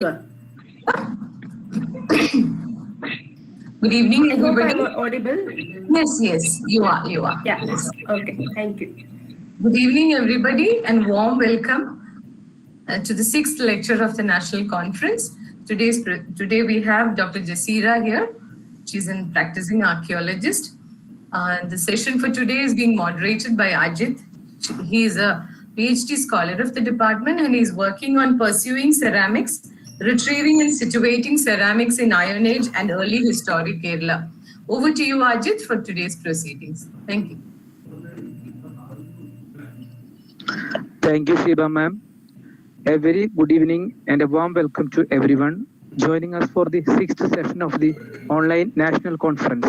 Sure. Good evening, I hope everybody. I'm audible. Yes, you are. Yeah. Yes. Okay. Thank you. Good evening, everybody, and warm welcome to the sixth lecture of the National Conference. Today we have Dr. Jaseera here. She's a practicing archaeologist. The session for today is being moderated by Ajit. He is a PhD scholar of the department and he's working on pursuing ceramics, retrieving and situating ceramics in Iron Age and early historic Kerala. Over to you, Ajit, for today's proceedings. Thank you. Thank you, Shiba ma'am. A very good evening and a warm welcome to everyone joining us for the sixth session of the online national conference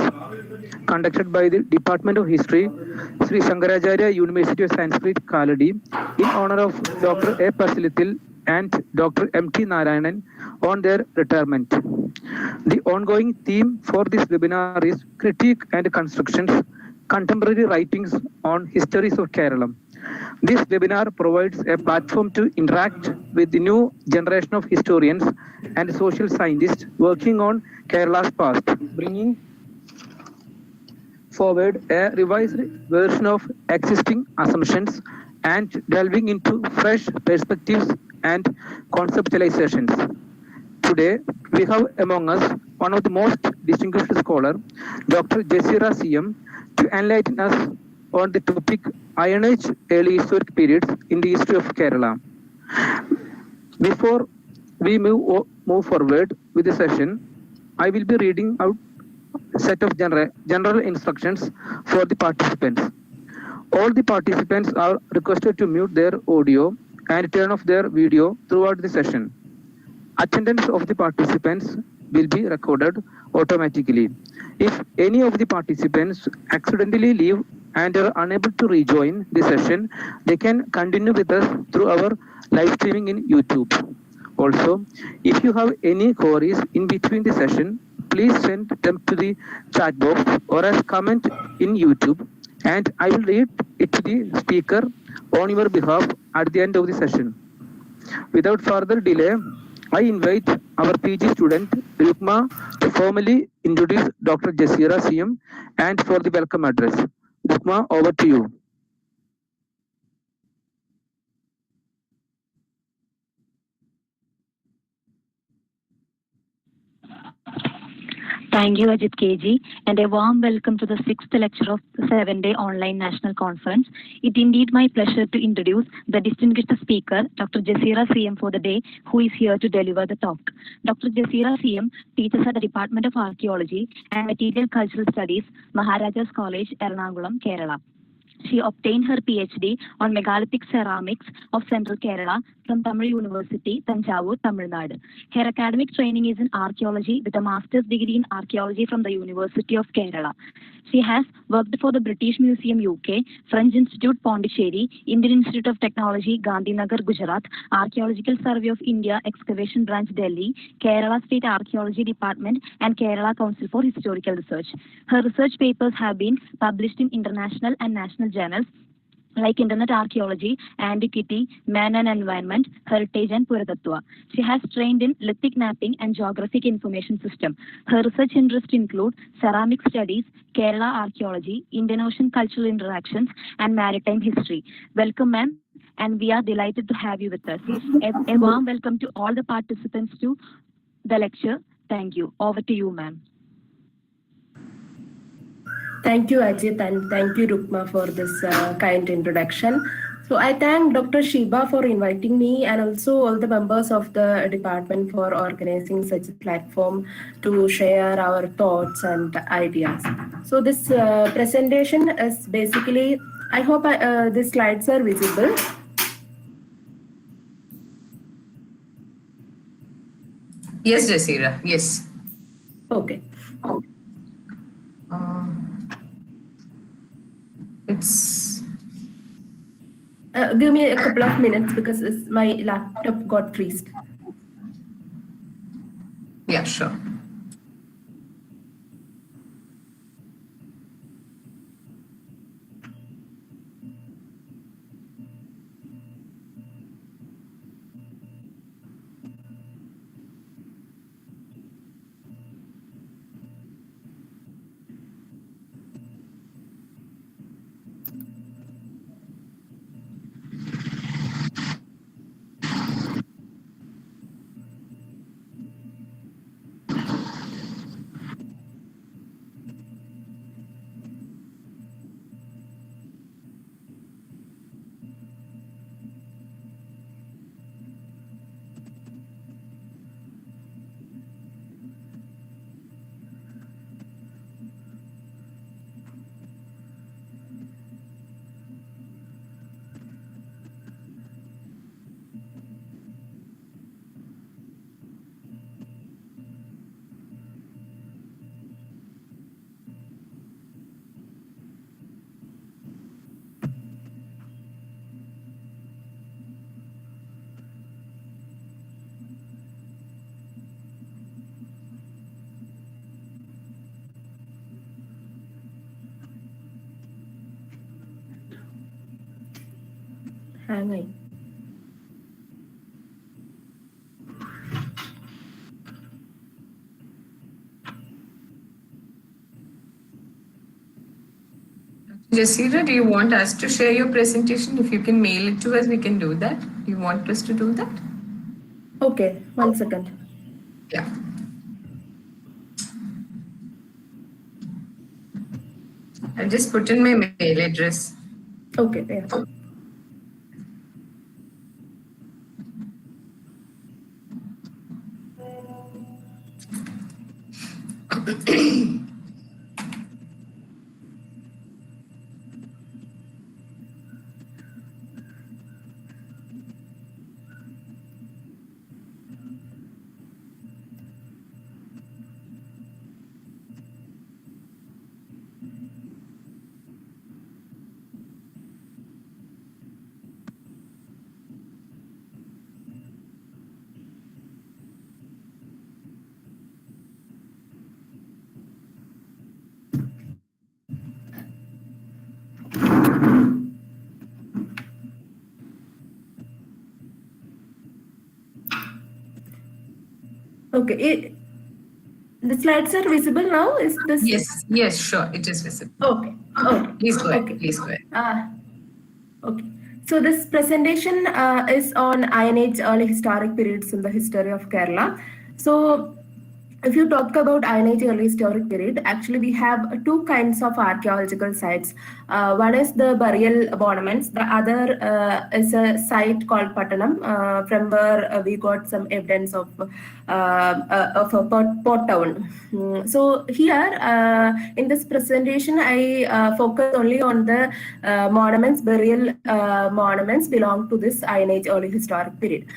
conducted by the Department of History, Sri Shankaracharya University of Sanskrit, Kaladi, in honor of Dr.A. Paslithil and Dr. M.T. Narayanan on their retirement. The ongoing theme for this webinar is Critique and Constructions, Contemporary Writings on Histories of Keralam. This webinar provides a platform to interact with the new generation of historians and social scientists working on Kerala's past, bringing forward a revised version of existing assumptions and delving into fresh perspectives and conceptualizations. Today, we have among us one of the most distinguished scholars, Dr. Jaseera CM, to enlighten us on the topic Iron Age early historic periods in the history of Kerala. Before we move forward with the session, I will be reading out a set of general instructions for the participants. All the participants are requested to mute their audio and turn off their video throughout the session. Attendance of the participants will be recorded automatically. If any of the participants accidentally leave and are unable to rejoin the session, they can continue with us through our live streaming in YouTube. Also, if you have any queries in between the session, please send them to the chat box or as comment in YouTube, and I will read it to the speaker on your behalf at the end of the session. Without further delay, I invite our PG student Rukma to formally introduce Dr. Jaseera CM and for the welcome address. Rukma, over to you. Thank you, Ajit KG, and a warm welcome to the sixth lecture of the 7-day online national conference. It indeed my pleasure to introduce the distinguished speaker, Dr. Jaseera CM for the day, who is here to deliver the talk. Dr. Jaseera CM teaches at the Department of Archaeology and Material Cultural Studies, Maharajas College, Ernakulam, Kerala. She obtained her PhD on megalithic ceramics of Central Kerala from Tamil University, Tanjavur, Tamil Nadu. Her academic training is in archaeology with a master's degree in archaeology from the University of Kerala. She has worked for the British Museum UK, French Institute Pondicherry, Indian Institute of Technology, Gandhinagar, Gujarat, Archaeological Survey of India, Excavation Branch, Delhi, Kerala State Archaeology Department, and Kerala Council for Historical Research. Her research papers have been published in international and national journals like Internet Archaeology, Antiquity, Man and Environment, Heritage and Puratattva. She has trained in lithic mapping and geographic information system. Her research interests include ceramic studies, Kerala archaeology, Indian Ocean cultural interactions, and maritime history. Welcome, ma'am, and we are delighted to have you with us. A warm welcome to all the participants to the lecture. Thank you. Over to you, ma'am. Thank you, Ajit, and thank you, Rukma, for this kind introduction. So I thank Dr. Shiba for inviting me and also all the members of the department for organizing such a platform to share our thoughts and ideas. So this presentation is basically, I hope the slides are visible. Yes, Jaseera. Yes. Okay. It's give me a couple of minutes because my laptop got freezed. yeah, sure. hanging. Jaseera, do you want us to share your presentation? If you can mail it to us, we can do that. Do you want us to do that? Okay, 1 second. Yeah. I'll just put in my mail address. Okay, yeah. Okay, the slides are visible now? Is this? Yes, sure, it is visible. Okay, okay. Please go ahead. Okay. Please go ahead. Okay. So this presentation is on Iron Age early historic periods in the history of Kerala. So if you talk about Iron Age early historic period, actually we have two kinds of archaeological sites. One is the burial monuments. The other is a site called Pattanam, from where we got some evidence of a port town. So here in this presentation, I focus only on the monuments, burial monuments belong to this Iron Age early historic period.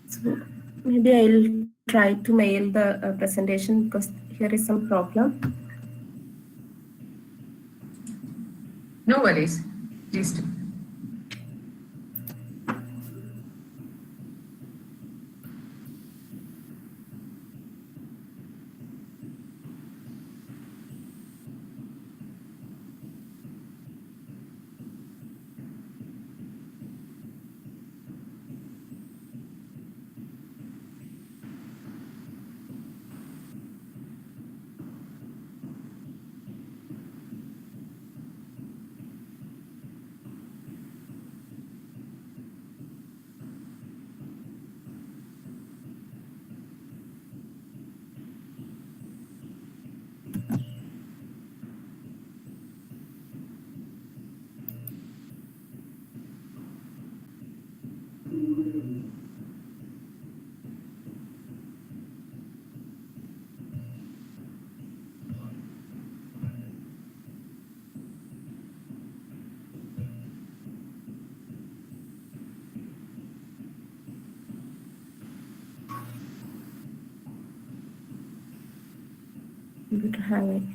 So maybe I'll try to mail the presentation because here is some problem. No worries. Please do. Computer hanging.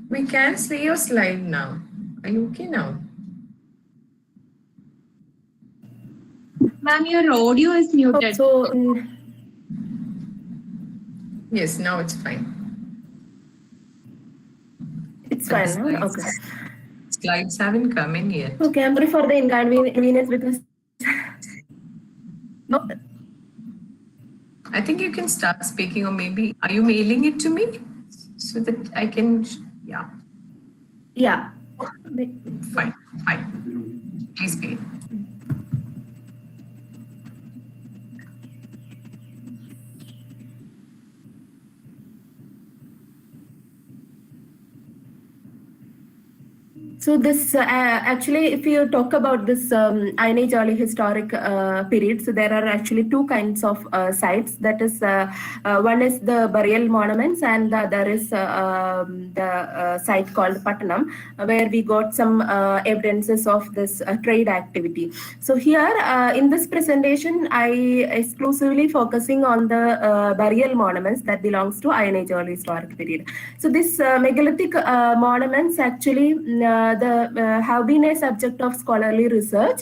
We can see your slide now. Are you okay now? Ma'am, your audio is muted. So Yes, now it's fine. it's fine now? Okay. Slides haven't come in yet. Okay, I'm sorry for the inconvenience because no. I think you can start speaking, or maybe are you mailing it to me? so that I can, yeah. Yeah. Fine. Please begin. So this actually, if you talk about this Iron Age early historic period, so there are actually two kinds of sites. That is, one is the burial monuments, and the other is the site called Pattanam, where we got some evidences of this trade activity. So here in this presentation, I exclusively focusing on the burial monuments that belongs to Iron Age early historic period. So this megalithic monuments actually have been a subject of scholarly research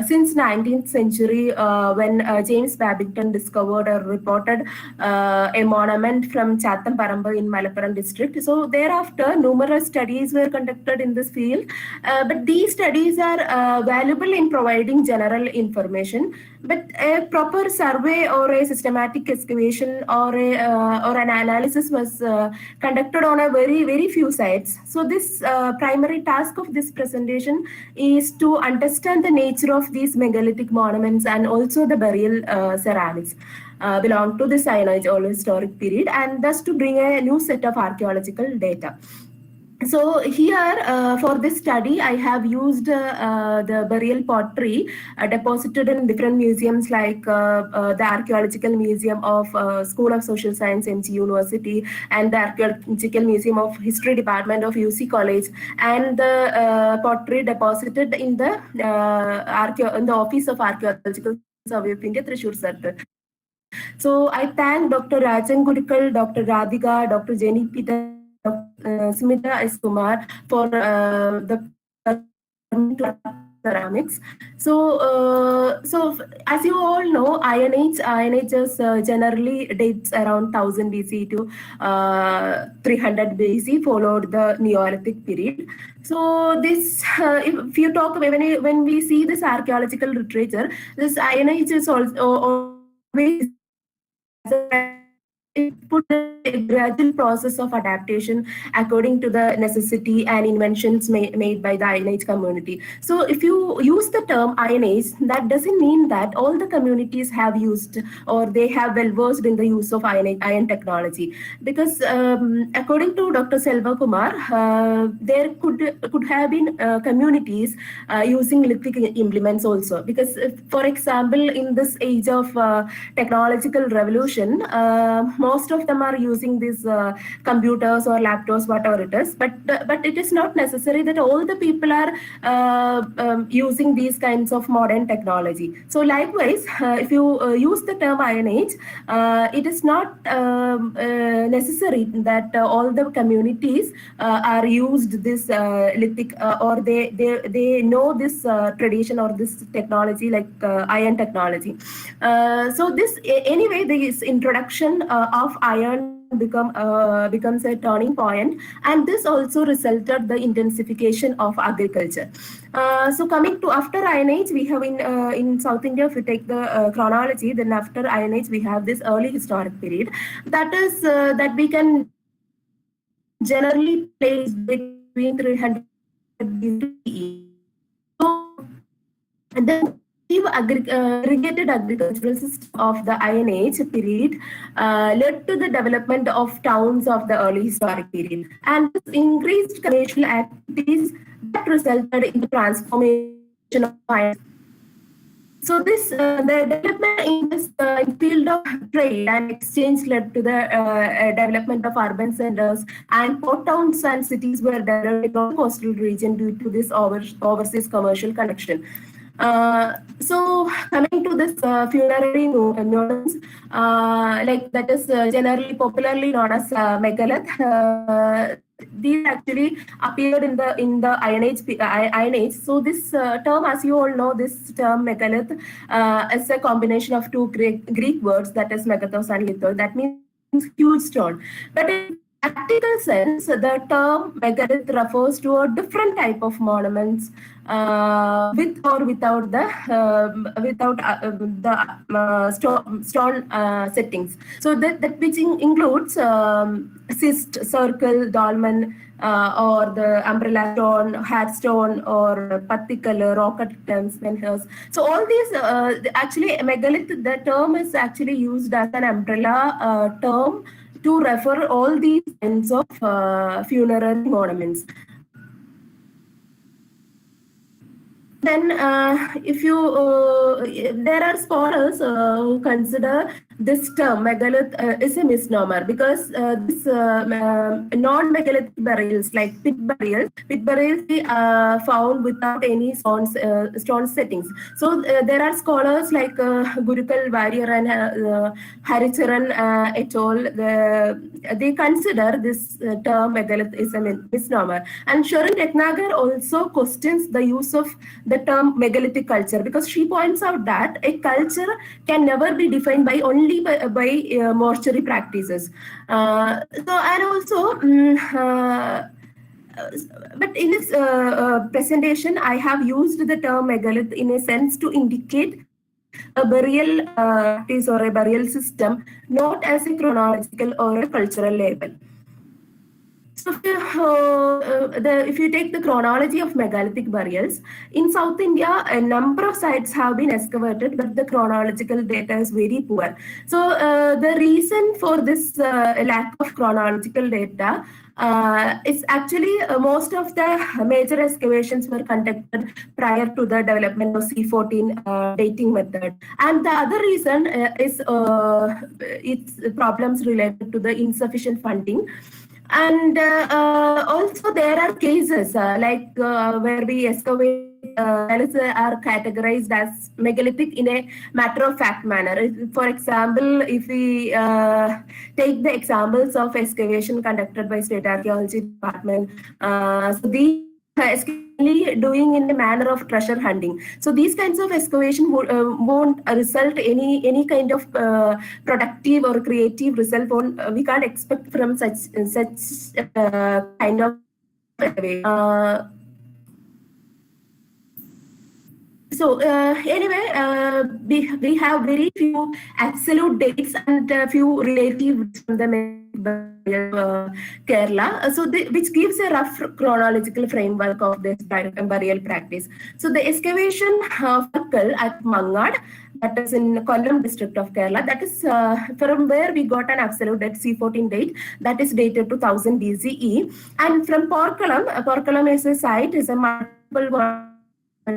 since 19th century when James Babington discovered or reported a monument from Chatham Parambu in Malappuram district. So thereafter, numerous studies were conducted in this field, but these studies are valuable in providing general information. But a proper survey or a systematic excavation or an analysis was conducted on a very few sites. So this primary task of this presentation is to understand the nature of these megalithic monuments and also the burial ceramics belong to the Iron Age or historic period, and thus to bring a new set of archaeological data. So here for this study, I have used the burial pottery deposited in different museums like the Archaeological Museum of School of Social Science, MG University, and the Archaeological Museum of History Department of UC College, and the pottery deposited in the Office of Archaeological Survey of India, Thrissur Circle. So I thank Dr. Rajan Gudikal, Dr. Radhika, Dr. Jenny Peter, Smita S. Kumar for the ceramics. So as you all know, Iron Age generally dates around 1000 BC to 300 BC, followed the Neolithic period. So this, if you talk when we see this archaeological literature, this Iron Age is also always it put a gradual process of adaptation according to the necessity and inventions made by the Iron Age community. So if you use the term Iron Age, that doesn't mean that all the communities have used or they have well versed in the use of iron technology. Because according to Dr. Selva Kumar, there could have been communities using lithic implements also. Because for example, in this age of technological revolution, most of them are using these computers or laptops, whatever it is. But it is not necessary that all the people are using these kinds of modern technology. So likewise, if you use the term Iron Age, it is not necessary that all the communities are used this lithic or they know this tradition or this technology like iron technology. So this anyway, this introduction of iron becomes a turning point, and this also resulted the intensification of agriculture. So coming to after Iron Age, we have in South India, if we take the chronology, then after Iron Age we have this early historic period, that is that we can generally place between 300 BCE. So the irrigated agricultural system of the Iron Age period led to the development of towns of the early historic period, and this increased commercial activities that resulted in the transformation of iron. So this the development in this field of trade and exchange led to the development of urban centers, and port towns and cities were developed in the coastal region due to this overseas commercial connection. So coming to this funerary monuments, like that is generally popularly known as megalith. These actually appeared in the Iron Age. So this term, as you all know, this term megalith is a combination of two Greek words, that is megathos and lithos. That means huge stone. But practical sense, the term megalith refers to a different type of monuments with or without stone settings. So that which includes cyst, circle, dolmen, or the umbrella stone, headstone, or particle, rocket terms, menhirs. So all these actually megalith, the term is actually used as an umbrella term to refer all these kinds of funerary monuments. Then, if you there are scholars who consider this term megalith is a misnomer because this non-megalithic burials like pit burials found without any stone settings. So there are scholars like Gurukal Warrior and Haricharan et al. They consider this term megalith is a misnomer. And Sharon Teknagar also questions the use of the term megalithic culture because she points out that a culture can never be defined by only by mortuary practices. But in this presentation, I have used the term megalith in a sense to indicate a burial practice or a burial system, not as a chronological or a cultural label. So if you take the chronology of megalithic burials, in South India, a number of sites have been excavated, but the chronological data is very poor. So the reason for this lack of chronological data is actually most of the major excavations were conducted prior to the development of C14 dating method. And the other reason is its problems related to the insufficient funding. And also there are cases where we excavate are categorized as megalithic in a matter-of-fact manner. For example, if we take the examples of excavation conducted by State Archaeology Department, so these doing in a manner of treasure hunting. So these kinds of excavation won't result any kind of productive or creative result. We can't expect from such kind of So anyway, we have very few absolute dates and few relative from the Kerala, so which gives a rough chronological framework of this burial practice. So the excavation circle at Mangad, that is in Kollam district of Kerala, that is from where we got an absolute date, C14 date, that is dated to 1000 BCE. And from Porkalam is a site, is a multiple one. We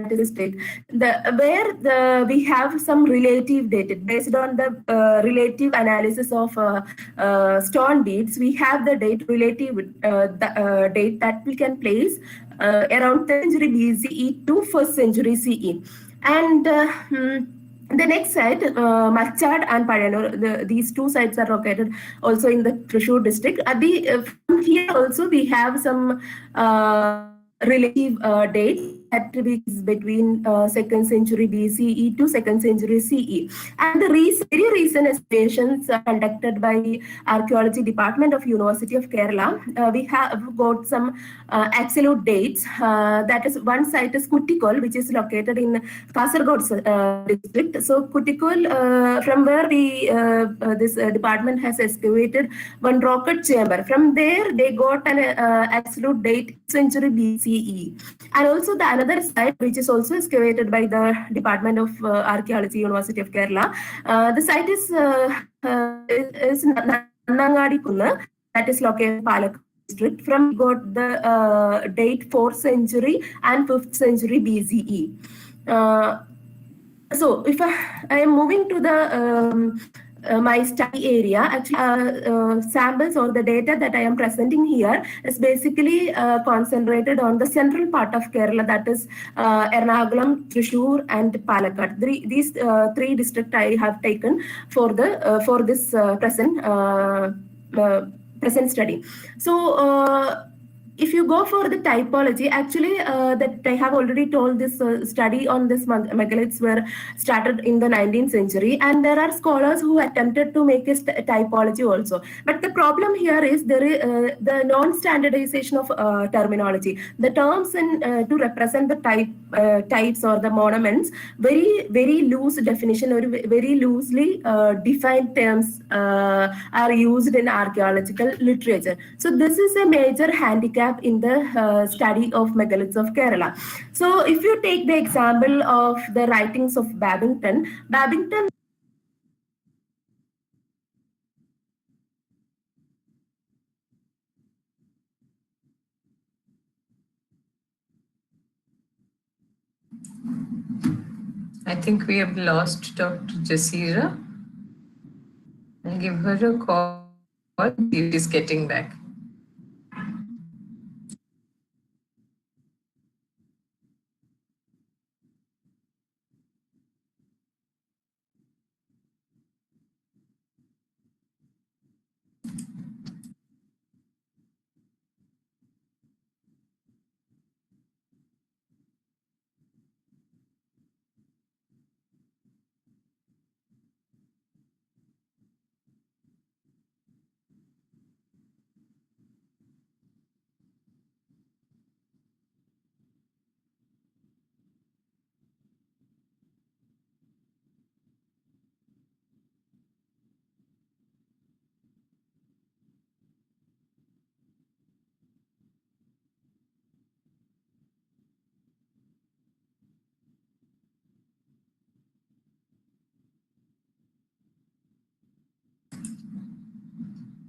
have some relative data based on the relative analysis of stone deeds. We have the date relative date that we can place around 10th century BCE to 1st century CE. And the next site, Machad and Payanur, these two sites are located also in the Thrissur district. From here also we have some relative dates that is between 2nd century BCE to 2nd century CE. And the very recent excavations conducted by Archaeology Department of University of Kerala, we have got some absolute dates. That is, one site is Kuttikol, which is located in Kasaragod district. So Kuttikol, from where this department has excavated one rocket chamber. From there, they got an absolute date century BCE. And also the another site which is also excavated by the Department of Archaeology, University of Kerala. The site is Nannangadi Kunna, that is located in Palakkad district. From got the date 4th century and 5th century BCE. So if I am moving to the my study area, actually samples or the data that I am presenting here is basically concentrated on the central part of Kerala, that is Ernakulam, Thrissur and Palakkad. These three districts I have taken for this present study. So if you go for the typology, actually, that I have already told, this study on this megaliths were started in the 19th century, and there are scholars who attempted to make a typology also. But the problem here is there is the non-standardization of terminology. The terms to represent the types or the monuments, very loose definition or very loosely defined terms are used in archaeological literature. So this is a major handicap in the study of megaliths of Kerala. So if you take the example of the writings of Babington, I think we have lost Dr. Jaseera. I'll give her a call if she's getting back.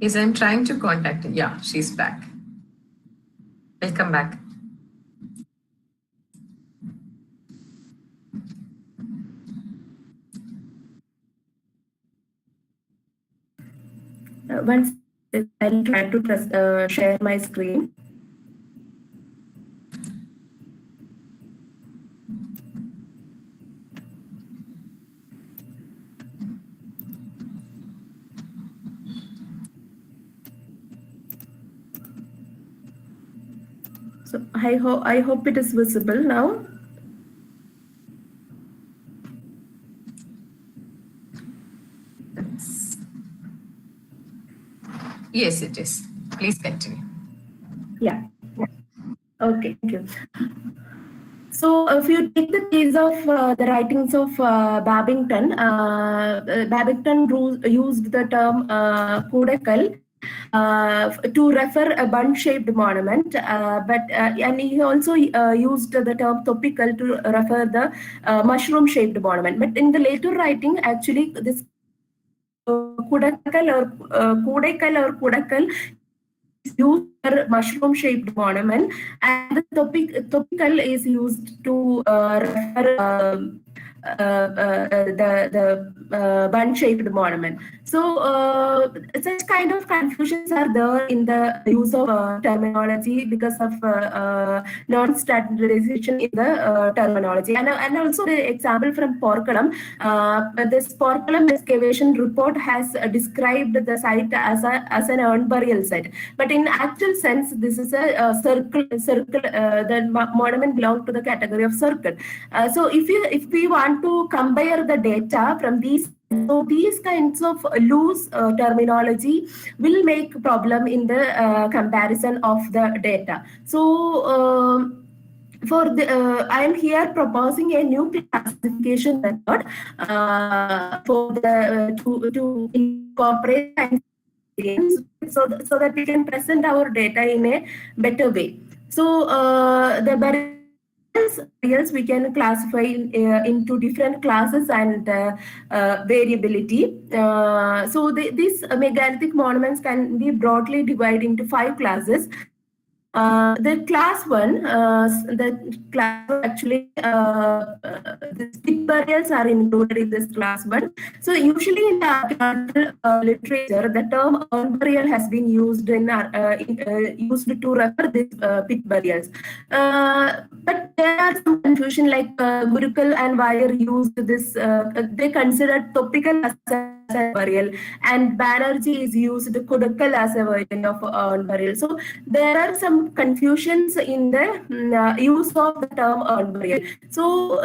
Yes, I'm trying to contact her. Yeah, she's back. Welcome back. once I'll try to share my screen. So I hope it is visible now. Yes, it is. Please continue. Yeah. Okay, thank you. So if you take the case of the writings of Babington, Babington used the term Kodakal to refer a bun-shaped monument, and he also used the term topical to refer the mushroom-shaped monument. But in the later writing, actually, this Kodakal or Kodakal is used for mushroom-shaped monument, and the topical is used to refer the bun-shaped monument. So such kind of confusions are there in the use of terminology because of non-standardization in the terminology. And also the example from Porkalam, this Porkalam excavation report has described the site as an urn burial site. But in actual sense, this is a circle. The monument belongs to the category of circle. So if we want to compare the data from these, so these kinds of loose terminology will make problem in the comparison of the data. So for the, I am here proposing a new classification method for the to incorporate so that we can present our data in a better way. So the burials we can classify into different classes and variability. So these megalithic monuments can be broadly divided into 5 classes. The class 1, the class actually, the stick burials are included in this class 1. So usually in the archaeological literature, the term urn burial has been used used to refer these pit burials. But there are some confusion, like Gurukul and Wire used this. They considered topical as a burial, and Banerjee is used Kodakal as a version of urn burial. So there are some some confusions in the use of the term urn burial. So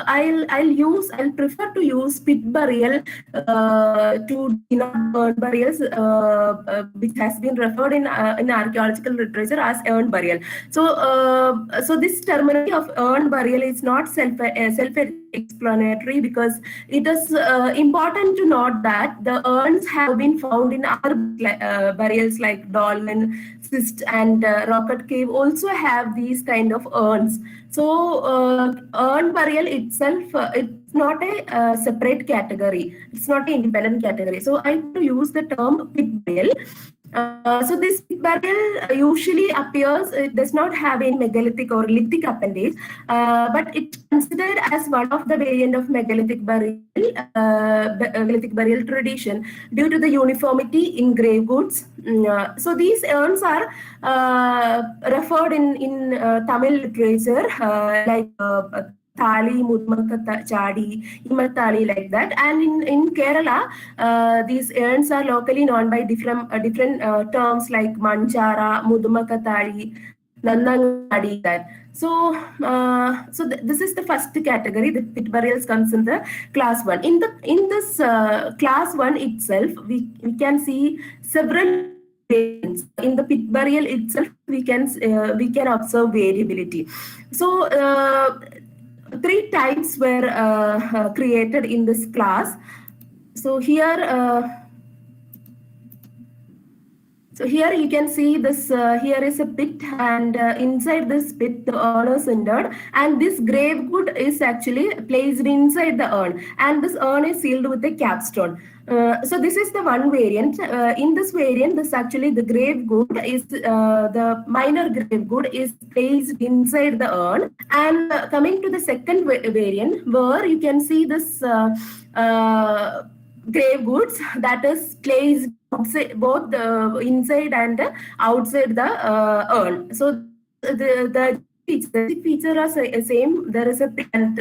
I'll prefer to use pit burial to denote urn burials, which has been referred in archaeological literature as urn burial. So this terminology of urn burial is not self-explanatory, because it is important to note that the urns have been found in other burials like Dolmen, Cyst, and Rocket Cave also have these kind of urns. So urn burial itself, it's not a separate category. It's not an independent category. So I have to use the term pit burial. So this pit burial usually appears, it does not have any megalithic or lithic appendage, but it's considered as one of the variant of megalithic burial tradition due to the uniformity in grave goods. So these urns are referred in Tamil literature like Thali, Mudmaka Chadi, Imathali, like that. And in Kerala, these urns are locally known by different terms like Manchara, Mudmaka Thali, Nandangadi, that. So, this is the first category. The pit burials comes in the class 1. In this class 1 itself, we can see several variants. In the pit burial itself, we can observe variability. So 3 types were created in this class. So here you can see this. Here is a pit, and inside this pit, the urn is interred, and this grave good is actually placed inside the urn, and this urn is sealed with a capstone. So this is the one variant. In this variant, the grave good is the minor grave good is placed inside the urn. And coming to the second variant, where you can see this grave goods that is placed outside, both inside and outside the urn. So the feature are same. There is a pit, and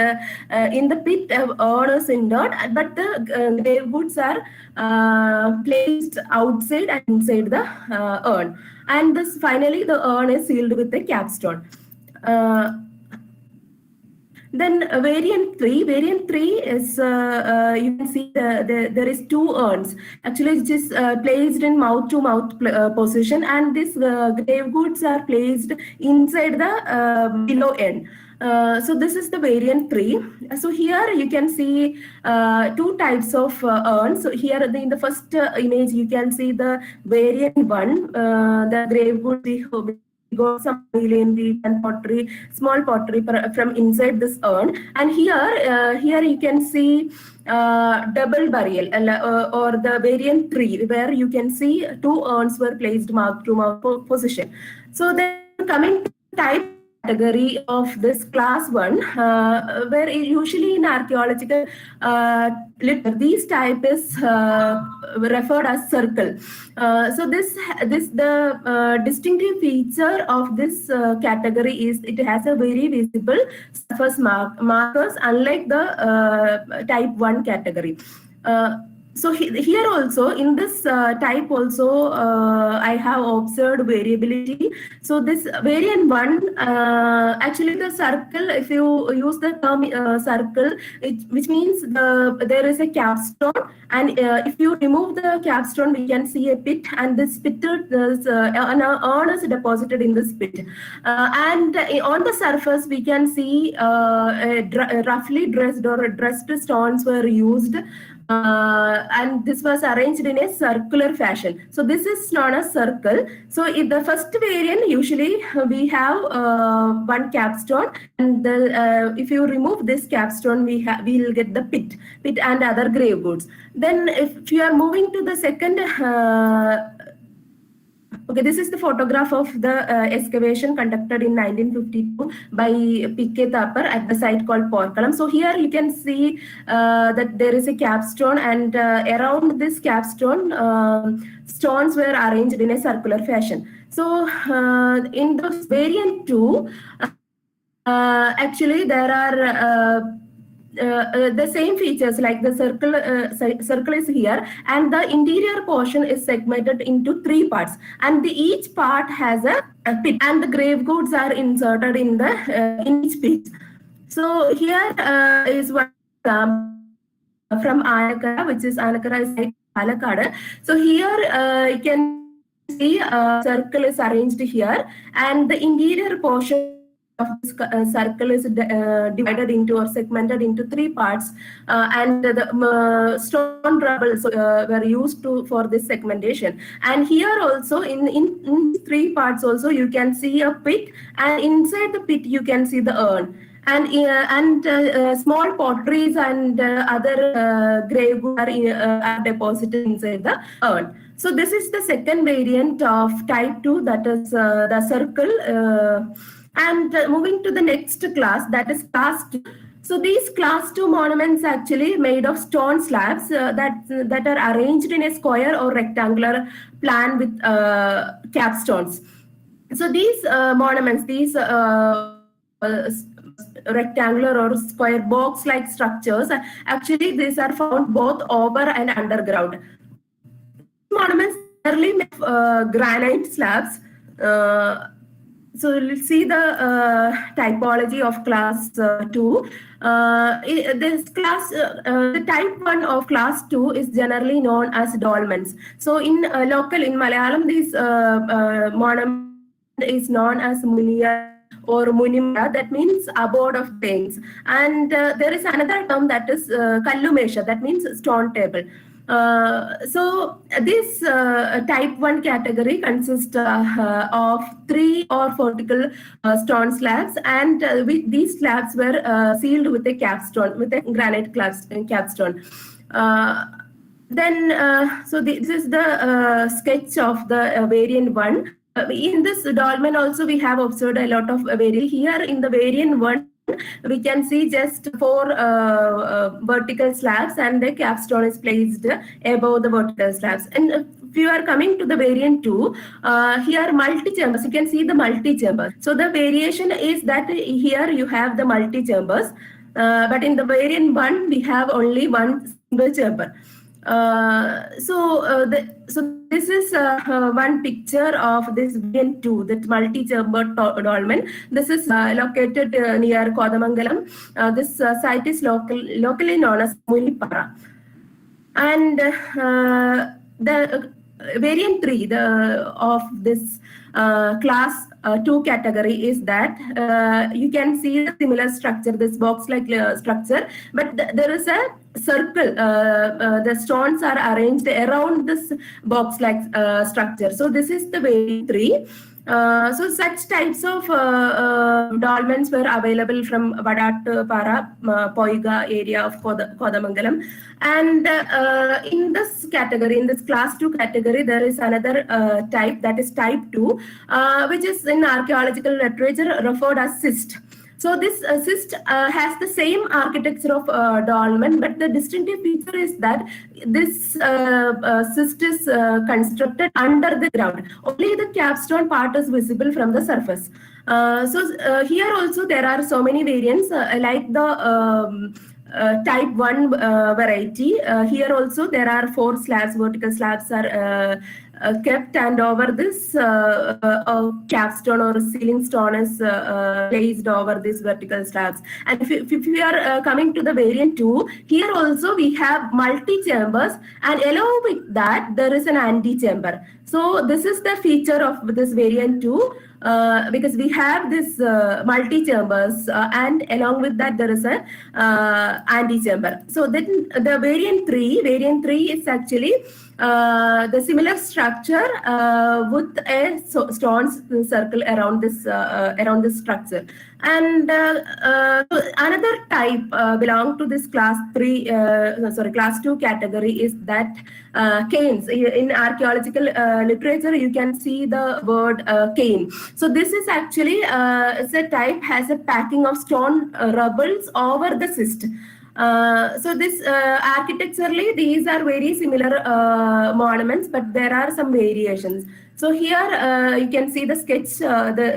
in the pit, urn is interred, but the grave goods are placed outside and inside the urn. And this finally the urn is sealed with a capstone. Then variant 3 is you can see there is 2 urns. Actually, it is placed in mouth-to-mouth position, and these grave goods are placed inside the below end. So this is the variant 3. So here you can see 2 types of urns. So here in the first image you can see the variant 1, the grave goods got some and pottery, small pottery from inside this urn. And here you can see double burial, or the variant 3, where you can see 2 urns were placed mouth-to-mouth position. So then coming to type category of this class 1, where usually in archaeological literature these type is referred as circle. So the distinctive feature of this category is it has a very visible surface markers, unlike the type 1 category. So here also, in this type also, I have observed variability. So this variant 1, actually the circle, if you use the term circle, which means there is a capstone, and if you remove the capstone, we can see a pit, and this pit, an urn is deposited in this pit. And on the surface, we can see roughly dressed stones were used. And this was arranged in a circular fashion. So this is known as circle. So in the first variant, usually we have 1 capstone, and if you remove this capstone, we will get the pit and other grave goods. Then if you are moving to the second, okay, this is the photograph of the excavation conducted in 1952 by P.K. Thapar at the site called Porkalam. So here you can see that there is a capstone, and around this capstone, stones were arranged in a circular fashion. So in the variant 2, actually there are the same features like the circle is here, and the interior portion is segmented into 3 parts, and each part has a pit, and the grave goods are inserted in the in each pit. So here is one from Anakara, which is Anakara is like Palakkad. So here you can see a circle is arranged here, and the interior portion of this circle is divided into or segmented into 3 parts, and the stone rubbles were used for this segmentation. And here also in 3 parts also you can see a pit, and inside the pit you can see the urn. And small potteries and other grave are deposited inside the urn. So this is the second variant of type 2, that is the circle. And moving to the next class, that is class 2. So these class 2 monuments actually made of stone slabs that are arranged in a square or rectangular plan with capstones. So these monuments, these rectangular or square box-like structures, actually these are found both over and underground. Monuments are made of granite slabs. So let's see the typology of class 2. This class, the type 1 of class 2 is generally known as dolmens. So in Malayalam, this monument is known as Muniya or Munimara, that means abode of things. And there is another term that is Kallumesha, that means stone table. So this type 1 category consists of 3 or vertical stone slabs, and these slabs were sealed with a capstone, with a granite capstone. So this is the sketch of the variant 1. In this dolmen also we have observed a lot of variation. Here in the variant 1, we can see just 4 vertical slabs, and the capstone is placed above the vertical slabs. And if you are coming to the variant 2, here multi-chambers, you can see the multi-chamber. So the variation is that here you have the multi-chambers, but in the variant 1, we have only one single chamber. So this is one picture of this variant 2, that multi-chamber dolmen. This is located near Kodamangalam. This site is locally known as Munipara. And the variant 3 of this class 2 category is that you can see a similar structure, this box-like structure, but there is a circle. The stones are arranged around this box-like structure. So this is the variant 3. So such types of dolmens were available from Vadatpara, Poiga area of Kodamangalam. And in this category, in this class 2 category, there is another type, that is type 2, which is in archaeological literature referred as cyst. So this cyst has the same architecture of dolmen, but the distinctive feature is that this cyst is constructed under the ground. Only the capstone part is visible from the surface. So here also there are so many variants, like the type 1 variety. Here also there are 4 slabs, vertical slabs are kept, and over this capstone or ceiling stone is placed over these vertical slabs. And if we are coming to the variant 2, here also we have multi-chambers, and along with that there is an antechamber. So this is the feature of this variant 2, because we have this multi-chambers, and along with that there is a antechamber. So then the variant 3 is actually the similar structure with a stone circle around this structure. And another type belong to this class 2 category is that canes. In archaeological literature, you can see the word cane. So this is actually it's a type has a packing of stone rubbles over the cyst. So this architecturally, these are very similar monuments, but there are some variations. So here you can see the sketch.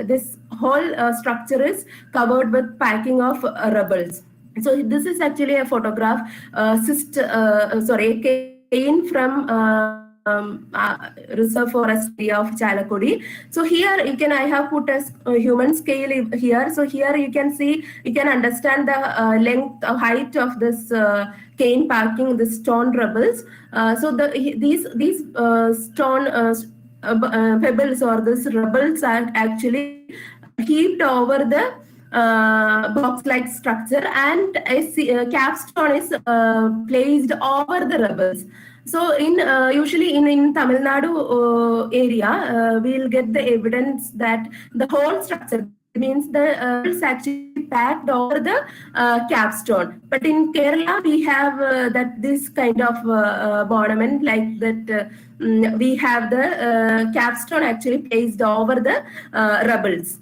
This whole structure is covered with packing of rubbles. So this is actually a photograph, cane from Reserve Forest area of Chalakudi. So here I have put a human scale here. So here you can see, you can understand the length, height of this cane parking, the stone rubbles. So these stone pebbles or this rubbles are actually heaped over the box-like structure, and a capstone is placed over the rubbles. So usually in Tamil Nadu area, we'll get the evidence that the whole structure means the is actually packed over the capstone. But in Kerala, we have that this kind of ornament like that. We have the capstone actually placed over the rubbles.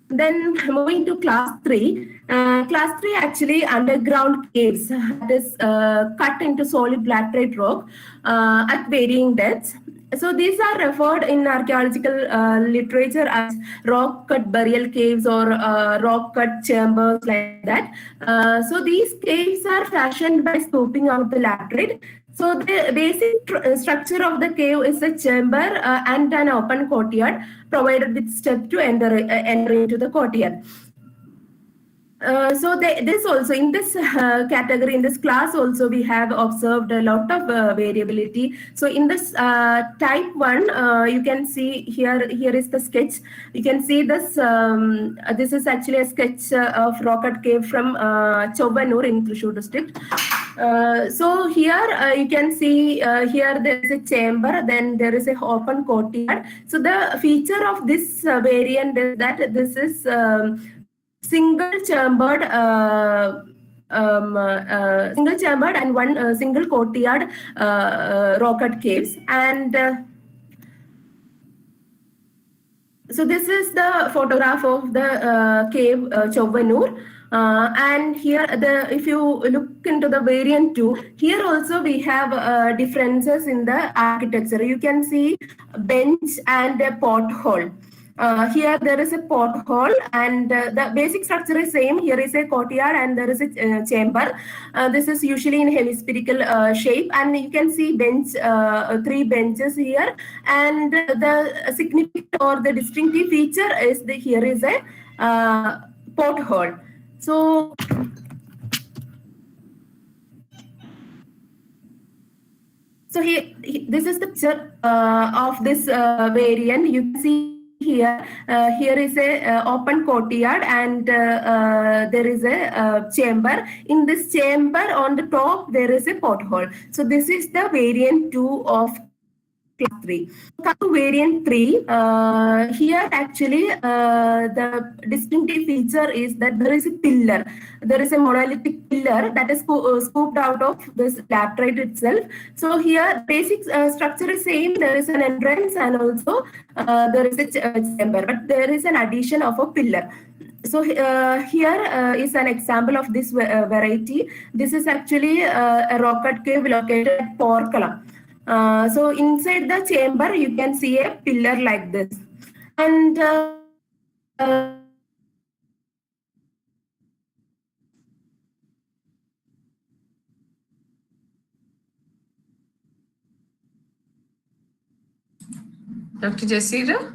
Then moving to class 3. Class 3 actually underground caves that is cut into solid laterite rock at varying depths. So these are referred in archaeological literature as rock cut burial caves or rock cut chambers like that. So these caves are fashioned by scooping out the laterite. So the basic structure of the cave is a chamber and an open courtyard provided with steps to enter into the courtyard. So this also in this category, in this class also, we have observed a lot of variability. So in this type 1, you can see here is the sketch. You can see this. This is actually a sketch of rock-cut cave from Chovanur in Thrissur district. So here you can see here there is a chamber, then there is a open courtyard. So the feature of this variant is that this is single chambered and one single courtyard rock-cut caves. And so this is the photograph of the cave Chovanur. And here, if you look into the variant 2, here also we have differences in the architecture. You can see a bench and a porthole. Here there is a porthole, and the basic structure is same. Here is a courtyard and there is a chamber. This is usually in hemispherical shape, and you can see bench, 3 benches here. And the significant or the distinctive feature is that here is a porthole. So this is the picture of this variant. You can see here is a open courtyard, and there is a chamber. In this chamber on the top there is a porthole. So this is the variant 2 of class 3. Come to variant 3. Here actually the distinctive feature is that there is a pillar. There is a monolithic pillar that is scooped out of this laterite itself. So here basic structure is same. There is an entrance and also there is a chamber, but there is an addition of a pillar. So here is an example of this variety. This is actually a rock-cut cave located at Porkalam. So inside the chamber, you can see a pillar like this. And Dr. Jaseera,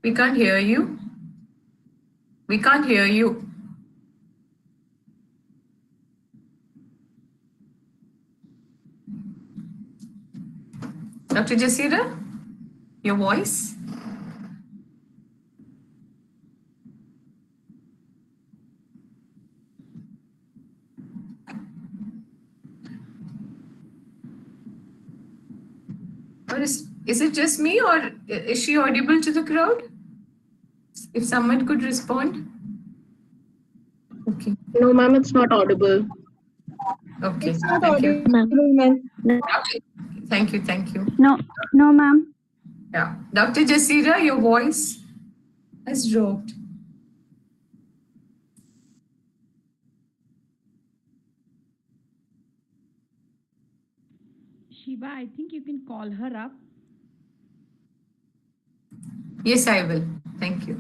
we can't hear you. We can't hear you. Dr. Jaseera, your voice? Or is it just me, or is she audible to the crowd? If someone could respond. Okay. No, ma'am, it's not audible. Okay. It's not Thank audible, you. ma'am. Okay. Thank you. Thank you. No, ma'am. Yeah. Dr. Jaseera, your voice has dropped. Shiva, I think you can call her up. Yes, I will. Thank you.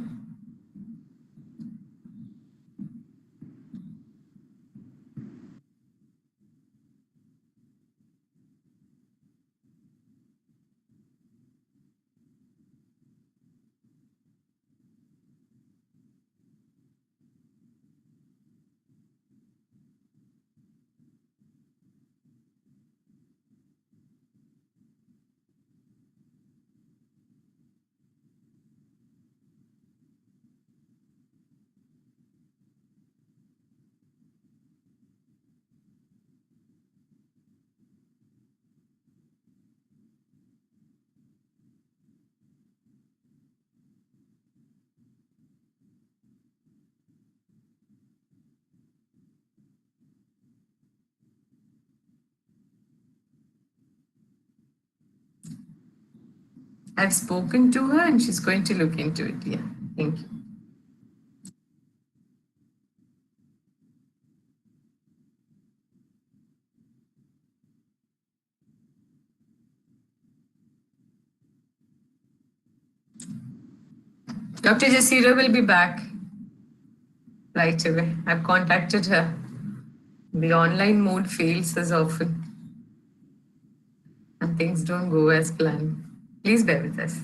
I've spoken to her and she's going to look into it. Yeah, thank you. Dr. Jaseera will be back right away. I've contacted her. The online mode fails as often and things don't go as planned. Please bear with us.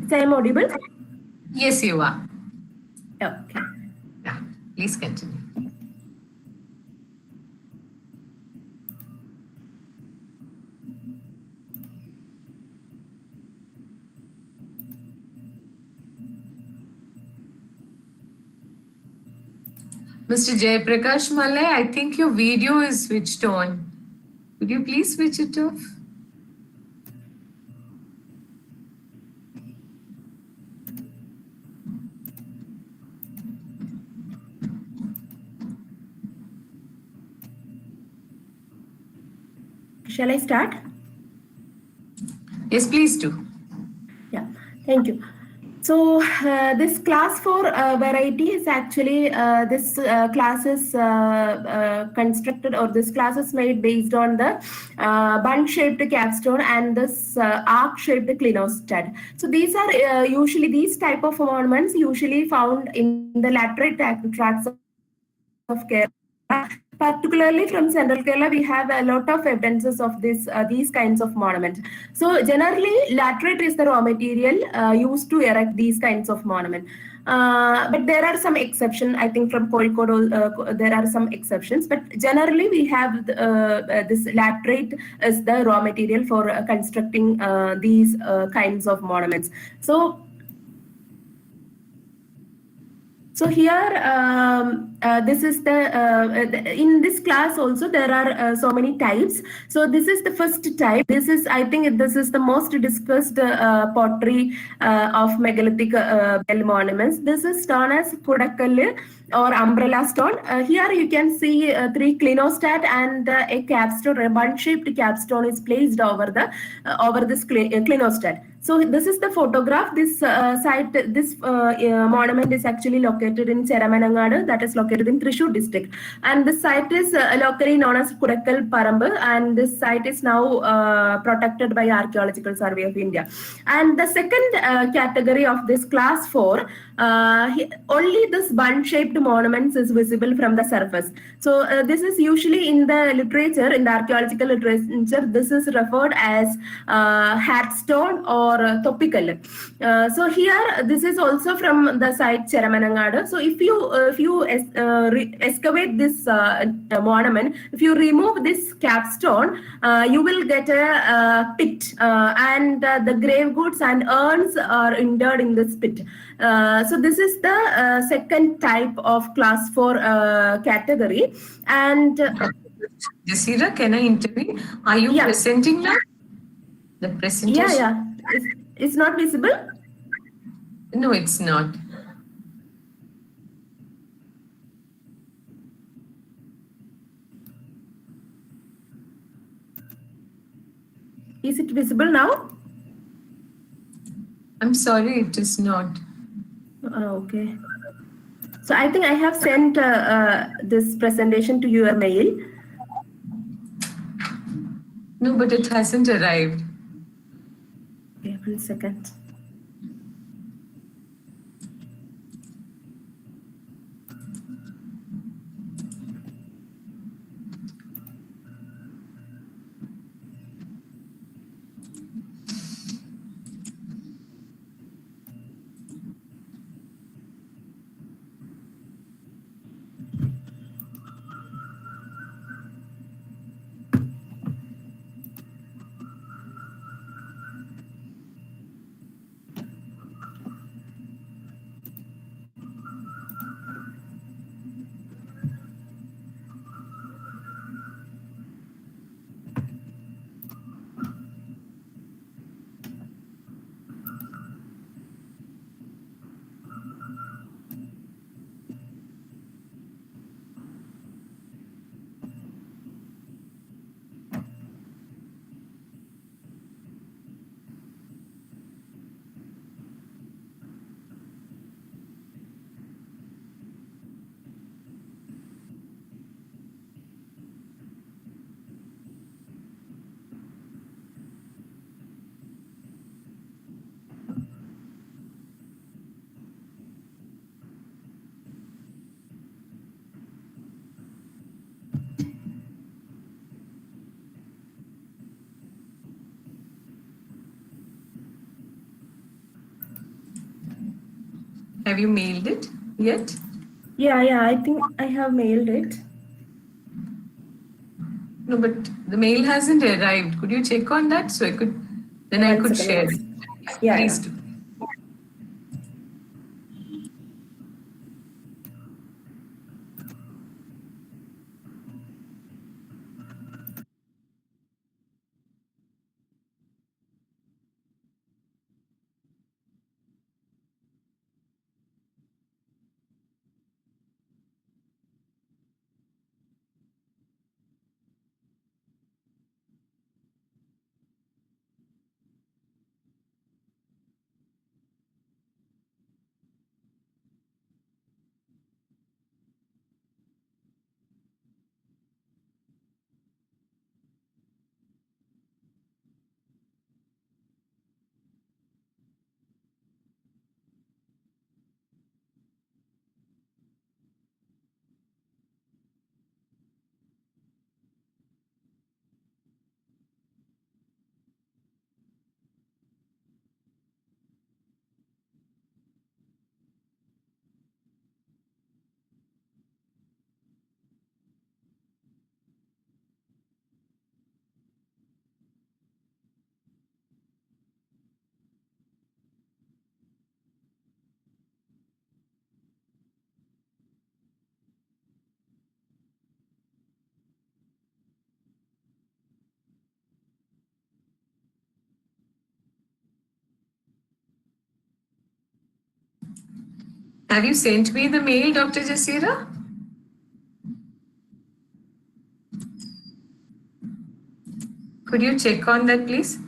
Is I am audible? Yes, you are. Okay. Yeah, please continue. Mr. Jayaprakash Malay, I think your video is switched on. Could you please switch it off? Shall I start? Yes, please do. Yeah, thank you. So this class 4 variety is actually this class is constructed, or this class is made based on the bun-shaped capstone and this arc-shaped clinostat. So these are usually these type of ornaments usually found in the laterite tracts of Kerala. Particularly from Central Kerala, we have a lot of evidences of these kinds of monuments. So generally, laterite is the raw material used to erect these kinds of monuments. But there are some exceptions. I think from Kozhikode, there are some exceptions. But generally, we have this laterite as the raw material for constructing these kinds of monuments. So here, this is in this class also there are so many types. So this is the first type. This is, I think this is the most discussed pottery of megalithic bell monuments. This is known as Kudakkallu or umbrella stone. Here you can see 3 clinostat and a capstone, a bun-shaped capstone is placed over this clinostat. So this is the photograph. This monument is actually located in Cheramanangadu, that is located in Thrissur district. And this site is locally known as Kurakkal Parambu, and this site is now protected by Archaeological Survey of India. And the second category of this class 4, only this bun-shaped monuments is visible from the surface. So this is usually in the literature, in the archaeological literature, this is referred as hat stone or topical. So here, this is also from the site Cheramanangadu. So if you excavate this monument, if you remove this capstone, you will get a pit, and the grave goods and urns are interred in this pit. So this is the second type of class 4 category. And Jaseera, can I intervene? Are you presenting now? The presentation? Yeah. It's not visible? No, it's not. Is it visible now? I'm sorry, it is not. Okay. So I think I have sent this presentation to your mail. No, but it hasn't arrived. Okay, 1 second. Have you mailed it yet? Yeah, I think I have mailed it. No, but the mail hasn't arrived. Could you check on that so I could share it? Yeah, Please yeah. do. Have you sent me the mail, Dr. Jaseera? Could you check on that, please?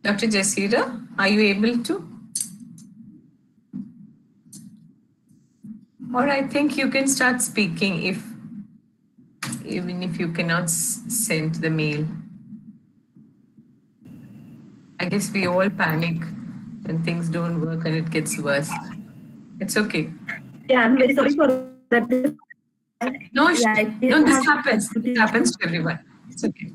Dr. Jaseera, are you able to? Or I think you can start speaking even if you cannot send the mail. I guess we all panic when things don't work and it gets worse. It's okay. Yeah, I'm very sorry for that. No, Yeah, no, this happens. It happens to everyone. It's okay.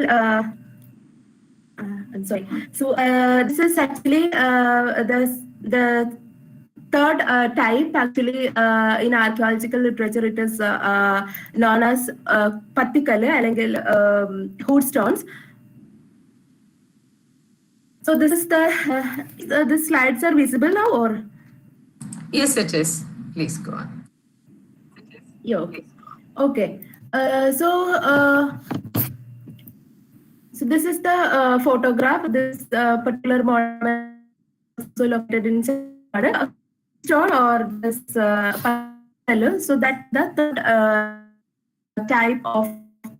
uh, I'm sorry. So this is actually the third type. Actually, in archaeological literature, it is known as pattikale അല്ലെങ്കിൽ hood stones. So this is the slides are visible now, or Yes, it is. Please go on. yeah, okay, okay. So this is the photograph. This particular monument is also located in stone or this panel. So that type of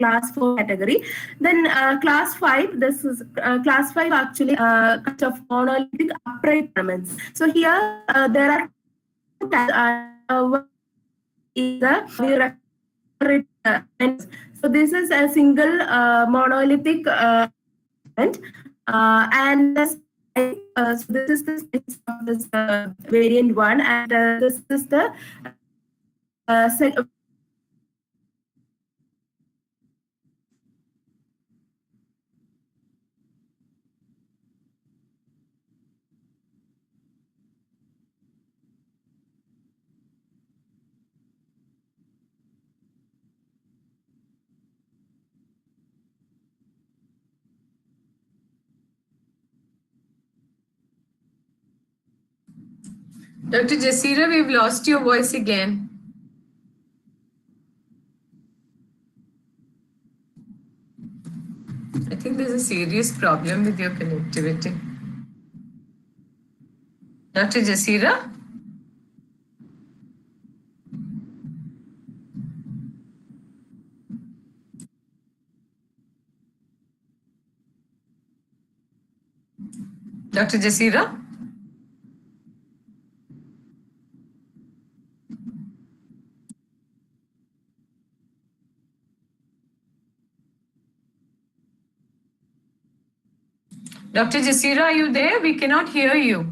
class 4 category. Then class 5. This is class 5 actually kind of monolithic upright monuments. So here there are two types. Is the we refer it, so this is a single monolithic and this, so this is the size of this variant 1, and this is the Dr. Jaseera, we've lost your voice again. I think there's a serious problem with your connectivity. Dr. Jaseera? Dr. Jaseera? Dr. Jaseera, are you there? We cannot hear you.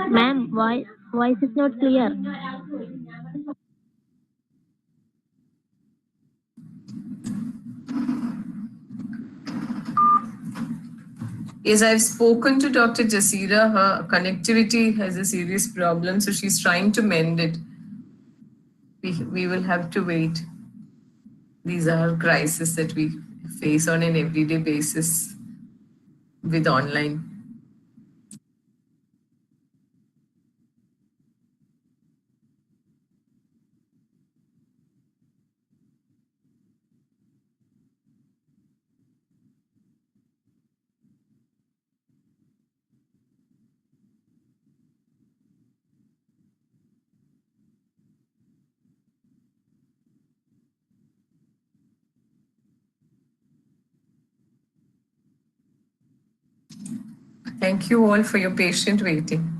Ma'am, voice is not clear. Yes, I've spoken to Dr. Jaseera. Her connectivity has a serious problem, so she's trying to mend it. We will have to wait. These are crises that we face on an everyday basis with online. Thank you all for your patient waiting.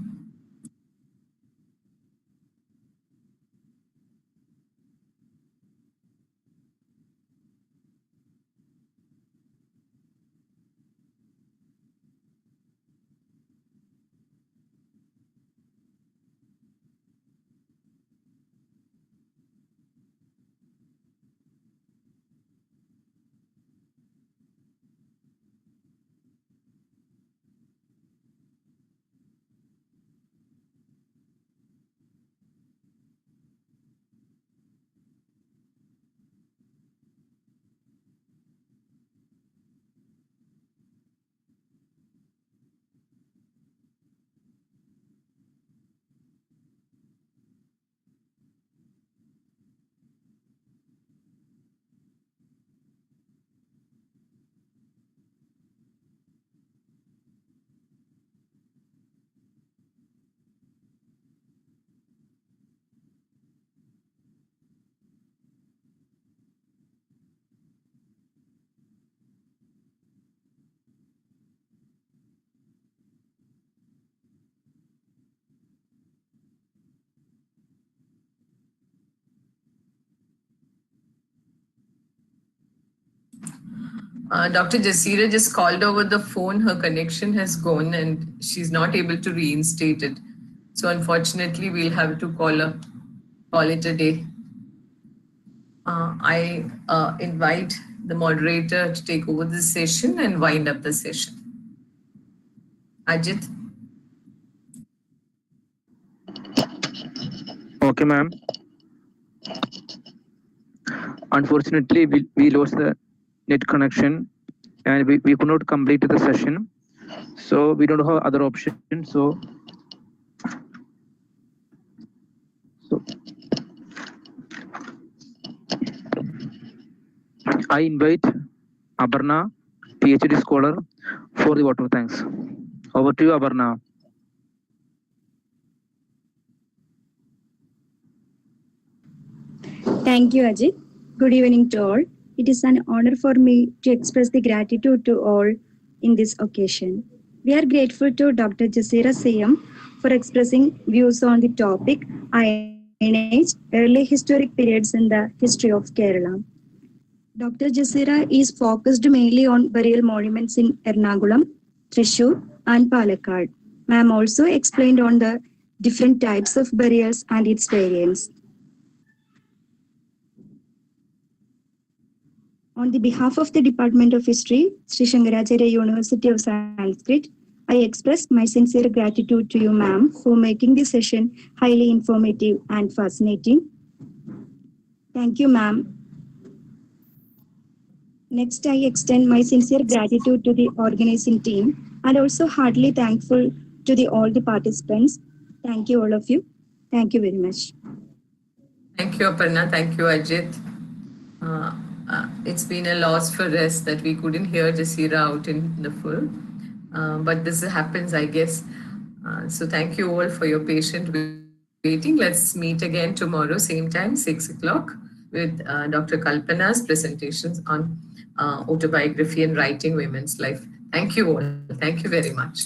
Dr. Jaseera just called over the phone. Her connection has gone and she's not able to reinstate it. So unfortunately, we'll have to call it a day. I invite the moderator to take over this session and wind up the session. Ajit. Okay, ma'am. Unfortunately, we lost the net connection and we could not complete the session. So we don't have other option. So I invite Aparna, PhD scholar, for the vote of thanks. Over to you, Aparna. Thank you, Ajit. Good evening to all. It is an honor for me to express the gratitude to all in this occasion. We are grateful to Dr. Jaseera CM for expressing views on the topic Iron Age, early historic periods in the history of Kerala. Dr. Jaseera is focused mainly on burial monuments in Ernakulam, Thrissur, and Palakkad. Ma'am also explained on the different types of burials and its variants. On the behalf of the Department of History, Sri Shankaracharya University of Sanskrit, I express my sincere gratitude to you, ma'am, for making this session highly informative and fascinating. Thank you, ma'am. Next, I extend my sincere gratitude to the organizing team and also heartily thankful to all the participants. Thank you, all of you. Thank you very much. Thank you, Aparna. Thank you, Ajit. It's been a loss for us that we couldn't hear Jaseera out in the full. But this happens, I guess. So thank you all for your patient waiting. Let's meet again tomorrow, same time, 6 o'clock, with Dr. Kalpana's presentations on autobiography and writing women's life. Thank you all. Thank you very much.